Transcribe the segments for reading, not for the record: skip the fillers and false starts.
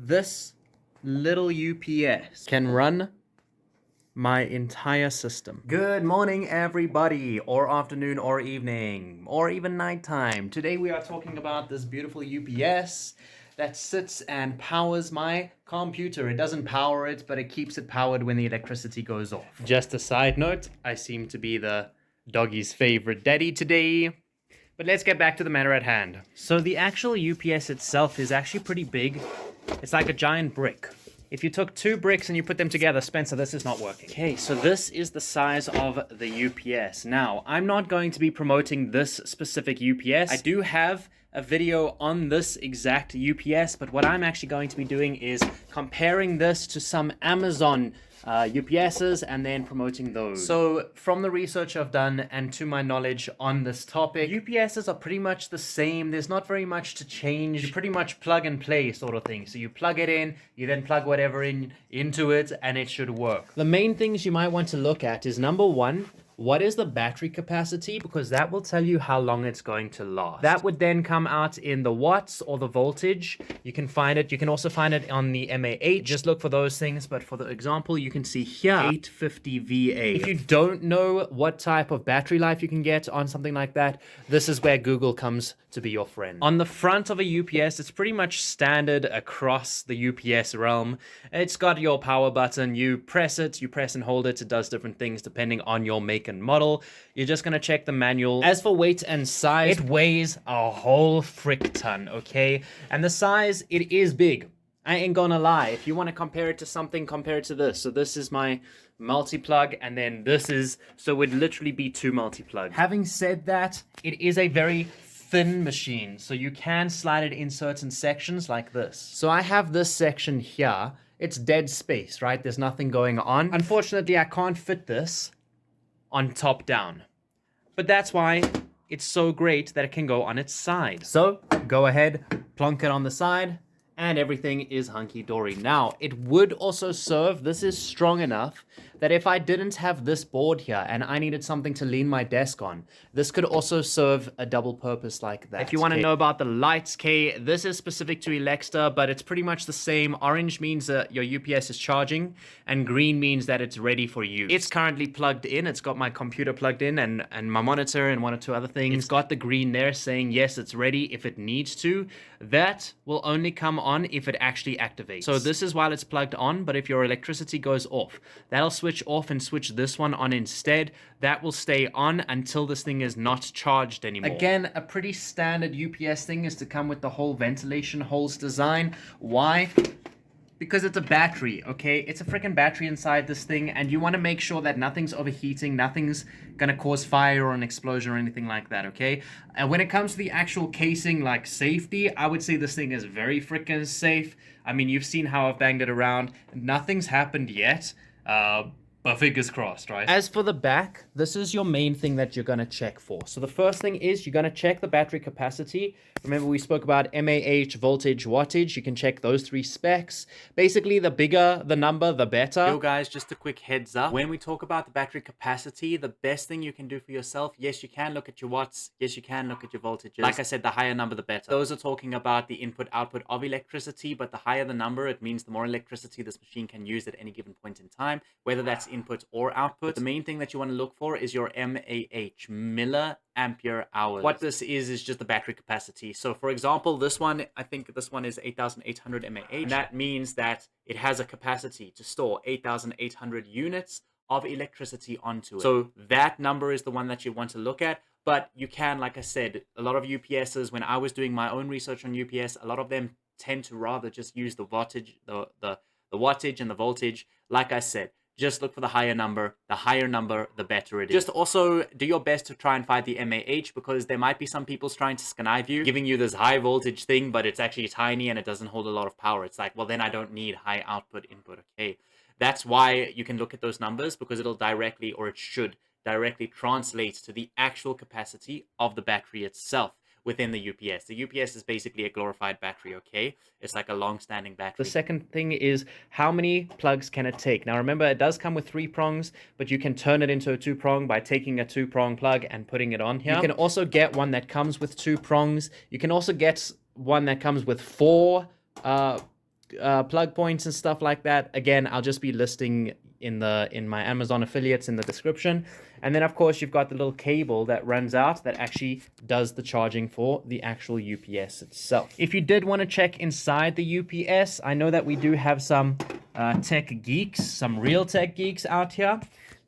This little UPS can run my entire system. Good morning, everybody, or afternoon, or evening, or even nighttime. Today we are talking about this beautiful UPS that sits and powers my computer. It doesn't power it, but it keeps it powered when the electricity goes off. Just a side note, I seem to be the doggy's favorite daddy today. But let's get back to the matter at hand. So the actual UPS itself is actually pretty big. It's like a giant brick. If you took two bricks and you put them together, Spencer, this is not working. Okay, so this is the size of the UPS. Now, I'm not going to be promoting this specific UPS. I do have a video on this exact UPS, but what I'm actually going to be doing is comparing this to some Amazon UPSs and then promoting those. So from the research I've done and to my knowledge on this topic, UPSs are pretty much the same. There's not very much to change. You pretty much plug and play sort of thing. So you plug it in, you then plug whatever into it, and it should work. The main things you might want to look at is number one, what is the battery capacity? Because that will tell you how long it's going to last. That would then come out in the watts or the voltage. You can find it. You can also find it on the mAh. Just look for those things. But for the example, you can see here, 850 VA. If you don't know what type of battery life you can get on something like that, this is where Google comes to be your friend. On the front of a UPS, it's pretty much standard across the UPS realm. It's got your power button. You press it, you press and hold it. It does different things depending on your make and model. You're just gonna check the manual. As for weight and size, it weighs a whole frick ton, okay? And the size, it is big. I ain't gonna lie. If you want to compare it to something, compare it to this. So this is my multi-plug, and then this is, so it would literally be two multi-plugs. Having said that, it is a very thin machine, so you can slide it in certain sections like this. So I have this section here. It's dead space, right? There's nothing going on. Unfortunately, I can't fit this on top down. But that's why it's so great that it can go on its side. So go ahead, plonk it on the side, and everything is hunky-dory. Now, it would also serve, this is strong enough that if I didn't have this board here and I needed something to lean my desk on, this could also serve a double purpose like that. If you want to know about the lights, this is specific to Alexa, but it's pretty much the same. Orange means that your UPS is charging, and green means that it's ready for use. It's currently plugged in. It's got my computer plugged in and my monitor and one or two other things. It's got the green there saying, yes, it's ready if it needs to. That will only come on if it actually activates. So this is while it's plugged on, but if your electricity goes off, that'll switch off and switch this one on instead. That will stay on until this thing is not charged anymore. Again, a pretty standard UPS thing is to come with the whole ventilation holes design. Why? Because it's a battery, okay? It's a freaking battery inside this thing, and you want to make sure that nothing's overheating, nothing's gonna cause fire or an explosion or anything like that, okay? And when it comes to the actual casing, like safety, I would say this thing is very freaking safe. I mean, you've seen how I've banged it around. Nothing's happened yet. But fingers crossed, right? As for the back, this is your main thing that you're going to check for. So the first thing is you're going to check the battery capacity. Remember, we spoke about mAh, voltage, wattage. You can check those three specs. Basically, the bigger the number, the better. Yo, guys, just a quick heads up. When we talk about the battery capacity, the best thing you can do for yourself, yes, you can look at your watts. Yes, you can look at your voltages. Like I said, the higher number, the better. Those are talking about the input-output of electricity, but the higher the number, it means the more electricity this machine can use at any given point in time, whether that's input or output. But the main thing that you want to look for is your mAh, milliampere hours. What this is just the battery capacity. So for example, this one, I think this one is 8,800 mAh. And that means that it has a capacity to store 8,800 units of electricity onto it. So that number is the one that you want to look at. But you can, like I said, a lot of UPSs, when I was doing my own research on UPS, a lot of them tend to rather just use the wattage, the wattage and the voltage. Like I said, just look for the higher number. The higher number, the better it is. Just also do your best to try and find the mAh, because there might be some people trying to connive you, giving you this high voltage thing, but it's actually tiny and it doesn't hold a lot of power. It's like, well, then I don't need high output input, okay? That's why you can look at those numbers, because it'll directly, or it should directly translate to the actual capacity of the battery itself within the UPS. The UPS is basically a glorified battery, okay? It's like a long-standing battery. The second thing is, how many plugs can it take? Now remember, it does come with 3 prongs, but you can turn it into a 2-prong by taking a 2-prong plug and putting it on here. You can also get one that comes with 2 prongs. You can also get one that comes with 4 plug points and stuff like that. Again, I'll just be listing in my Amazon affiliates in the description. And then of course you've got the little cable that runs out that actually does the charging for the actual UPS itself. If you did want to check inside the UPS, I know that we do have some tech geeks, some real tech geeks out here.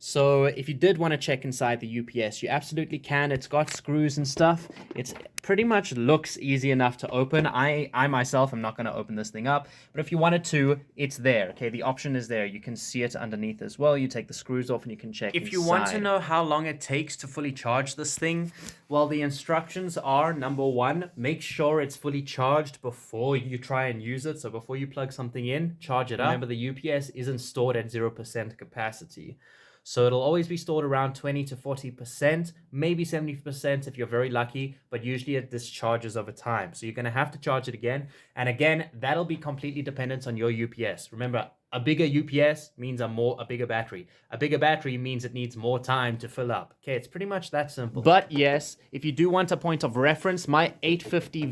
So if you did want to check inside the UPS, you absolutely can. It's got screws and stuff. It's pretty much looks easy enough to open. I myself am not going to open this thing up, but if you wanted to, it's there. Okay, the option is there. You can see it underneath as well. You take the screws off and you can check If you want to know how long it takes to fully charge this thing, well, the instructions are, number one, make sure it's fully charged before you try and use it. So before you plug something in, charge it up. Remember, the UPS isn't stored at 0% capacity. So it'll always be stored around 20 to 40%, maybe 70% if you're very lucky, but usually it discharges over time. So you're going to have to charge it again. And again, that'll be completely dependent on your UPS. Remember, a bigger UPS means a bigger battery. A bigger battery means it needs more time to fill up. Okay, it's pretty much that simple. But yes, if you do want a point of reference, my 850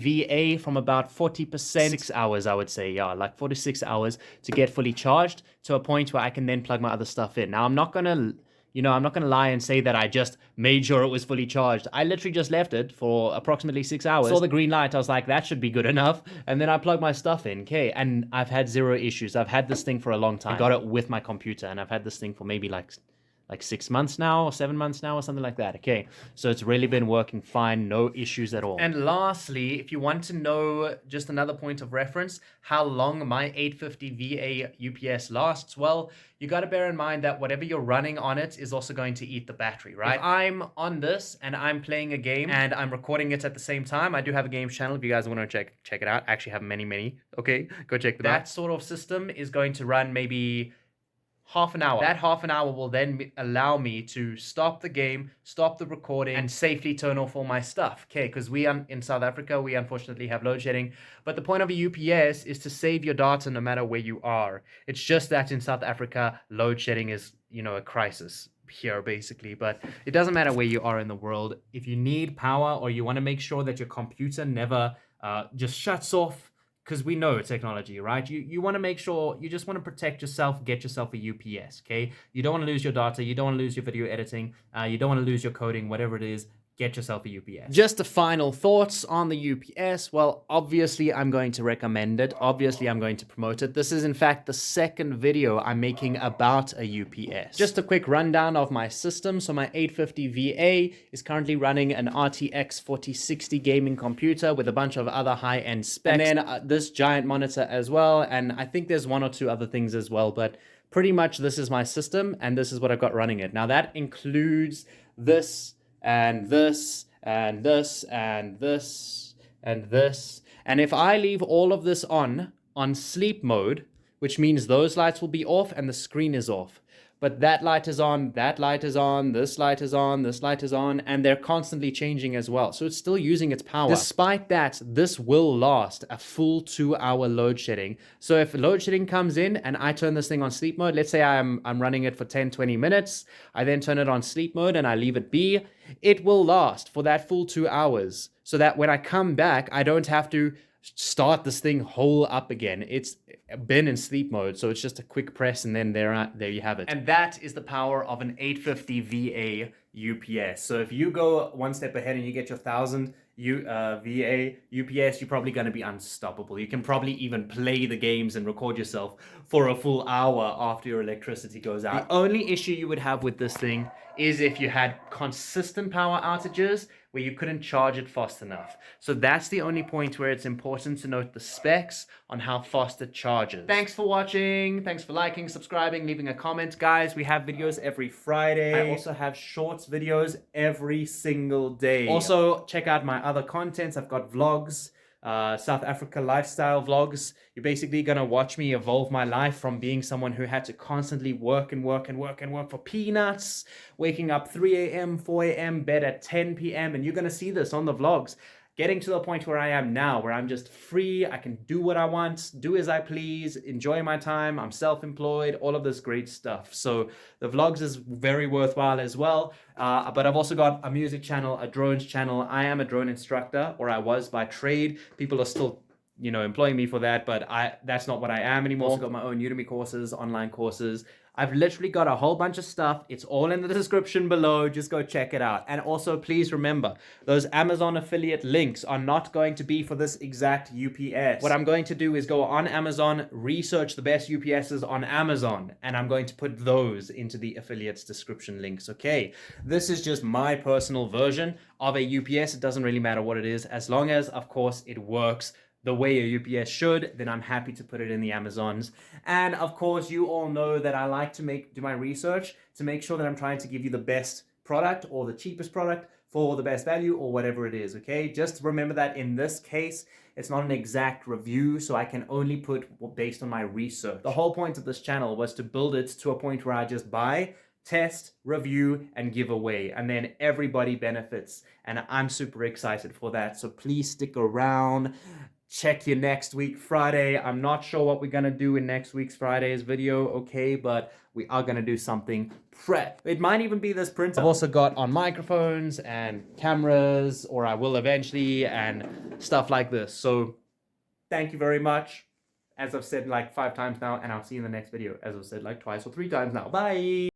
VA from about 40%, 6 hours, I would say, yeah, like 4 to 6 hours to get fully charged to a point where I can then plug my other stuff in. Now, I'm not gonna lie and say that I just made sure it was fully charged. I literally just left it for approximately 6 hours. Saw the green light. I was like, that should be good enough. And then I plugged my stuff in. Okay. And I've had zero issues. I've had this thing for a long time. I got it with my computer and I've had this thing for maybe like 6 months now or 7 months now or something like that. Okay, so it's really been working fine, no issues at all. And lastly, if you want to know just another point of reference, how long my 850 VA UPS lasts, well, you got to bear in mind that whatever you're running on it is also going to eat the battery, right? If I'm on this and I'm playing a game and I'm recording it at the same time, I do have a games channel if you guys want to check it out. I actually have many. Okay, go check them out. That sort of system is going to run maybe half an hour. That half an hour will then allow me to stop the game, stop the recording, and safely turn off all my stuff. Okay, because in South Africa, we unfortunately have load shedding. But the point of a UPS is to save your data no matter where you are. It's just that in South Africa, load shedding is, a crisis here basically, but it doesn't matter where you are in the world. If you need power or you want to make sure that your computer never just shuts off, because we know technology, right? You want to make sure, you just want to protect yourself, get yourself a UPS, okay? You don't want to lose your data, you don't want to lose your video editing, you don't want to lose your coding, whatever it is. Get yourself a UPS. Just the final thoughts on the UPS. Well, obviously, I'm going to recommend it. Obviously, I'm going to promote it. This is, in fact, the second video I'm making about a UPS. Just a quick rundown of my system. So my 850 VA is currently running an RTX 4060 gaming computer with a bunch of other high-end specs. And then this giant monitor as well. And I think there's one or two other things as well. But pretty much this is my system. And this is what I've got running it. Now, that includes this, and this, and this, and this, and this. And if I leave all of this on sleep mode, which means those lights will be off and the screen is off. But that light is on, that light is on, this light is on, this light is on, and they're constantly changing as well. So it's still using its power. Despite that, this will last a full 2-hour load shedding. So if load shedding comes in and I turn this thing on sleep mode, let's say I'm running it for 10, 20 minutes, I then turn it on sleep mode and I leave it be, it will last for that full 2 hours. So that when I come back, I don't have to start this thing whole up again. It's been in sleep mode, so it's just a quick press and then there you have it. And that is the power of an 850 VA UPS. So if you go one step ahead and you get your 1000 VA UPS, you're probably going to be unstoppable. You can probably even play the games and record yourself for a full hour after your electricity goes out. The only issue you would have with this thing is if you had consistent power outages where you couldn't charge it fast enough. So that's the only point where it's important to note the specs on how fast it charges. Thanks for watching. Thanks for liking, subscribing, leaving a comment. Guys, we have videos every Friday. I also have shorts videos every single day. Also, check out my other contents. I've got vlogs, South Africa lifestyle vlogs. You're basically gonna watch me evolve my life from being someone who had to constantly work for peanuts, waking up 3 a.m., 4 a.m., bed at 10 p.m. And you're gonna see this on the vlogs. Getting to the point where I am now, where I'm just free, I can do what I want, do as I please, enjoy my time, I'm self-employed, all of this great stuff. So the vlogs is very worthwhile as well. But I've also got a music channel, a drones channel. I am a drone instructor, or I was by trade. People are still employing me for that, but that's not what I am anymore. Also got my own Udemy courses, online courses. I've literally got a whole bunch of stuff. It's all in the description below. Just go check it out. And also, please remember, those Amazon affiliate links are not going to be for this exact UPS. What I'm going to do is go on Amazon, research the best UPSs on Amazon, and I'm going to put those into the affiliates description links, okay? This is just my personal version of a UPS. It doesn't really matter what it is, as long as, of course, it works the way a UPS should, then I'm happy to put it in the Amazons. And of course, you all know that I like to do my research to make sure that I'm trying to give you the best product or the cheapest product for the best value or whatever it is, okay? Just remember that in this case, it's not an exact review, so I can only put based on my research. The whole point of this channel was to build it to a point where I just buy, test, review, and give away, and then everybody benefits. And I'm super excited for that, so please stick around. Check you next week, Friday. I'm not sure what we're gonna do in next week's Friday's video, okay? But we are gonna do something It might even be this printer. I've also got on microphones and cameras, or I will eventually, and stuff like this. So thank you very much. As I've said like 5 times now, and I'll see you in the next video. As I've said like twice or 3 times now. Bye!